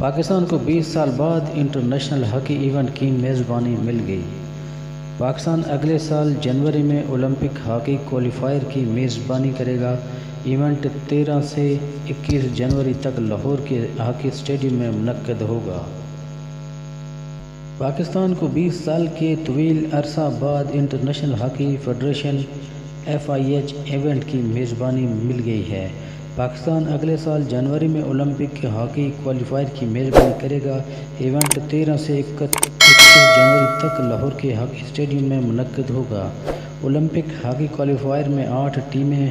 پاکستان کو 20 سال بعد انٹرنیشنل ہاکی ایونٹ کی میزبانی مل گئی۔ پاکستان اگلے سال جنوری میں اولمپک ہاکی کوالیفائر کی میزبانی کرے گا۔ ایونٹ 13 سے 21 جنوری تک لاہور کے ہاکی اسٹیڈیم میں منعقد ہوگا۔ پاکستان کو 20 سال کے طویل عرصہ بعد international hockey federation FIH event کی میزبانی مل گئی ہے۔ پاکستان اگلے سال جنوری میں اولمپک ہاکی کوالیفائر کی میزبانی کرے گا۔ ایونٹ 13 سے 21 جنوری تک لاہور کے ہاکی اسٹیڈیم میں منعقد ہوگا۔ اولمپک ہاکی کوالیفائر میں 8 ٹیمیں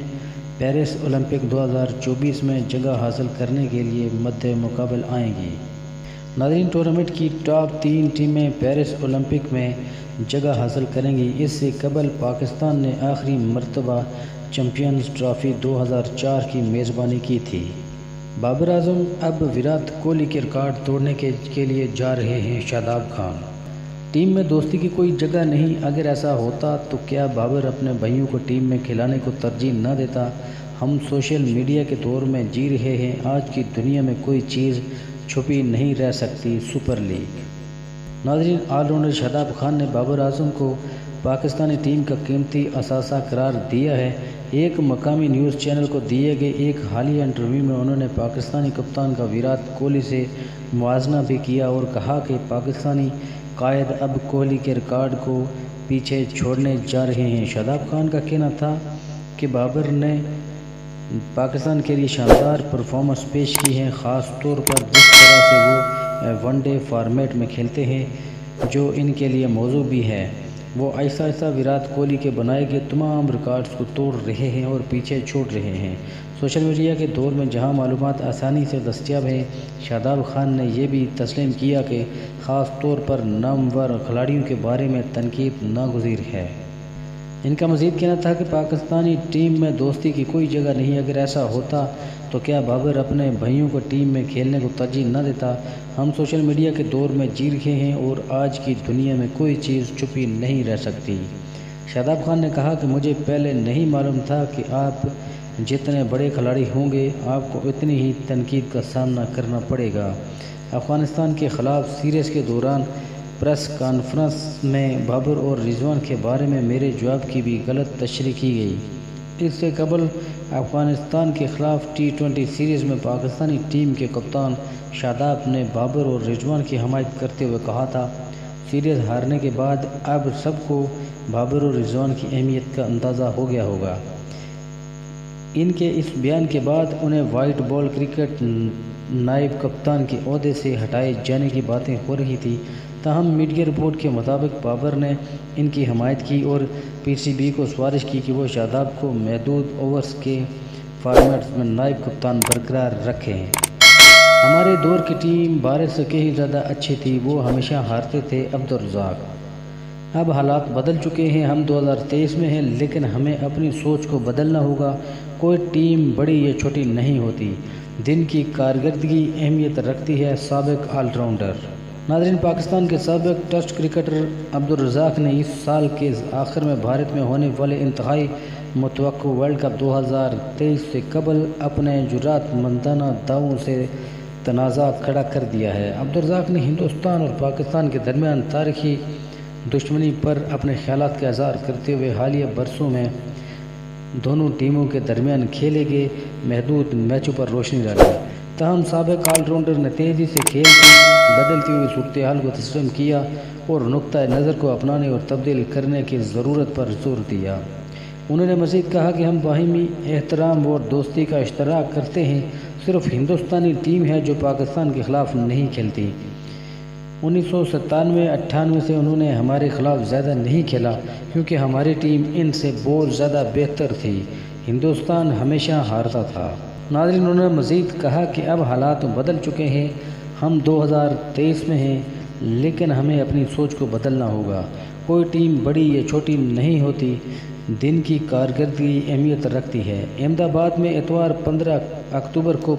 پیرس اولمپک 2024 میں جگہ حاصل کرنے کے لیے مد مقابل آئیں گی۔ ناظرین، ٹورنامنٹ کی ٹاپ 3 ٹیمیں پیرس اولمپک میں جگہ حاصل کریں گی۔ اس سے قبل پاکستان نے آخری مرتبہ چیمپئنز ٹرافی 2004 کی میزبانی کی تھی۔ بابر اعظم اب وراٹ کوہلی کے ریکارڈ توڑنے کے لیے جا رہے ہیں شاداب خان۔ ٹیم میں دوستی کی کوئی جگہ نہیں۔ اگر ایسا ہوتا تو کیا بابر اپنے بھائیوں کو ٹیم میں کھلانے کو ترجیح نہ دیتا؟ ہم سوشل میڈیا کے دور میں جی رہے ہیں۔ آج کی دنیا میں کوئی چیز چھپی نہیں رہ سکتی۔ سپر لیگ ناظرین، آل راؤنڈر شاداب خان نے بابر اعظم کو پاکستانی ٹیم کا قیمتی اثاثہ قرار دیا ہے۔ ایک مقامی نیوز چینل کو دیے گئے ایک حالیہ انٹرویو میں انہوں نے پاکستانی کپتان کا وراٹ کوہلی سے موازنہ بھی کیا اور کہا کہ پاکستانی قائد اب کوہلی کے ریکارڈ کو پیچھے چھوڑنے جا رہے ہیں۔ شاداب خان کا کہنا تھا کہ بابر نے پاکستان کے لیے شاندار پرفارمنس پیش کی ہے، خاص طور پر جس طرح سے وہ ون ڈے فارمیٹ میں کھیلتے ہیں، جو ان کے لیے موضوع بھی ہے۔ وہ آہستہ آہستہ وراٹ کوہلی کے بنائے گئے تمام ریکارڈز کو توڑ رہے ہیں اور پیچھے چھوڑ رہے ہیں۔ سوشل میڈیا کے دور میں جہاں معلومات آسانی سے دستیاب ہیں، شاداب خان نے یہ بھی تسلیم کیا کہ خاص طور پر نامور کھلاڑیوں کے بارے میں تنقید ناگزیر ہے۔ ان کا مزید کہنا تھا کہ پاکستانی ٹیم میں دوستی کی کوئی جگہ نہیں۔ اگر ایسا ہوتا تو کیا بابر اپنے بھائیوں کو ٹیم میں کھیلنے کو ترجیح نہ دیتا؟ ہم سوشل میڈیا کے دور میں جی رہے ہیں اور آج کی دنیا میں کوئی چیز چھپی نہیں رہ سکتی۔ شاداب خان نے کہا کہ مجھے پہلے نہیں معلوم تھا کہ آپ جتنے بڑے کھلاڑی ہوں گے آپ کو اتنی ہی تنقید کا سامنا کرنا پڑے گا۔ افغانستان کے خلاف سیریز کے دوران پریس کانفرنس میں بابر اور رضوان کے بارے میں میرے جواب کی بھی غلط تشریح کی گئی۔ اس سے قبل افغانستان کے خلاف T20 سیریز میں پاکستانی ٹیم کے کپتان شاداب نے بابر اور رضوان کی حمایت کرتے ہوئے کہا تھا، سیریز ہارنے کے بعد اب سب کو بابر اور رضوان کی اہمیت کا اندازہ ہو گیا ہوگا۔ ان کے اس بیان کے بعد انہیں وائٹ بال کرکٹ نائب کپتان کے عہدے سے ہٹائے جانے کی باتیں ہو رہی تھیں، تاہم میڈیا رپورٹ کے مطابق بابر نے ان کی حمایت کی اور PCB کو سفارش کی کہ وہ شاداب کو محدود اوورز کے فارمیٹ میں نائب کپتان برقرار رکھیں۔ ہمارے دور کی ٹیم بارش سے کہیں زیادہ اچھی تھی، وہ ہمیشہ ہارتے تھے۔ عبدالرزاق اب حالات بدل چکے ہیں، ہم 2023 میں ہیں، لیکن ہمیں اپنی سوچ کو بدلنا ہوگا۔ کوئی ٹیم بڑی یا چھوٹی نہیں ہوتی، دن کی کارکردگی اہمیت رکھتی ہے۔ سابق آل راؤنڈر ناظرین، پاکستان کے سابق ٹیسٹ کرکٹر عبدالرزاق نے اس سال کے آخر میں بھارت میں ہونے والے انتہائی متوقع ورلڈ کپ 2023 سے قبل اپنے جرأت مندانہ دعووں سے تنازعات کھڑا کر دیا ہے۔ عبدالرزاق نے ہندوستان اور پاکستان کے درمیان تاریخی دشمنی پر اپنے خیالات کا اظہار کرتے ہوئے حالیہ برسوں میں دونوں ٹیموں کے درمیان کھیلے گئے محدود میچوں پر روشنی ڈالی۔ تاہم سابق آل راؤنڈر نے تیزی سے کھیل کی بدلتی ہوئی صورتحال کو تسلیم کیا اور نقطہ نظر کو اپنانے اور تبدیل کرنے کی ضرورت پر زور دیا۔ انہوں نے مزید کہا کہ ہم باہمی احترام اور دوستی کا اشتراک کرتے ہیں۔ صرف ہندوستانی ٹیم ہے جو پاکستان کے خلاف نہیں کھیلتی۔ 1997-98 سے انہوں نے ہمارے خلاف زیادہ نہیں کھیلا کیونکہ ہماری ٹیم ان سے بہت زیادہ بہتر تھی۔ ہندوستان ہمیشہ ہارتا تھا۔ ناظرین، انہوں نے مزید کہا کہ اب حالات بدل چکے ہیں، ہم 2023 میں ہیں، لیکن ہمیں اپنی سوچ کو بدلنا ہوگا۔ کوئی ٹیم بڑی یا چھوٹی نہیں ہوتی، دن کی کارکردگی اہمیت رکھتی ہے۔ احمد آباد میں اتوار 15 اکتوبر کو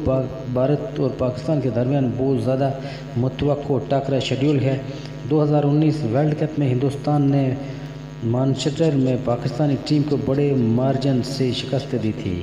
بھارت اور پاکستان کے درمیان بہت زیادہ متوقع ٹاکرا شیڈول ہے۔ 2019 ورلڈ کپ میں ہندوستان نے مانچسٹر میں پاکستانی ٹیم کو بڑے مارجن سے شکست دی تھی۔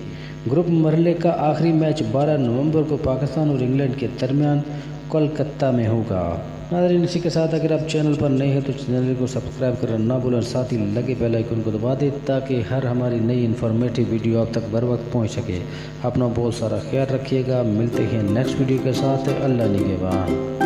گروپ مرحلے کا آخری میچ 12 نومبر کو پاکستان اور انگلینڈ کے درمیان کولکتہ میں ہوگا۔ ناظرین اسی کے ساتھ اگر آپ چینل پر نئے ہیں تو چینل کو سبسکرائب کرنا نہ بھولیں، ساتھ ہی لگے بیل آئیکن کو دبا دیں تاکہ ہر ہماری نئی انفارمیٹیو ویڈیو آپ تک بر وقت پہنچ سکے۔ اپنا بہت سارا خیال رکھیے گا، ملتے ہیں نیکسٹ ویڈیو کے ساتھ، اللہ نگہبان۔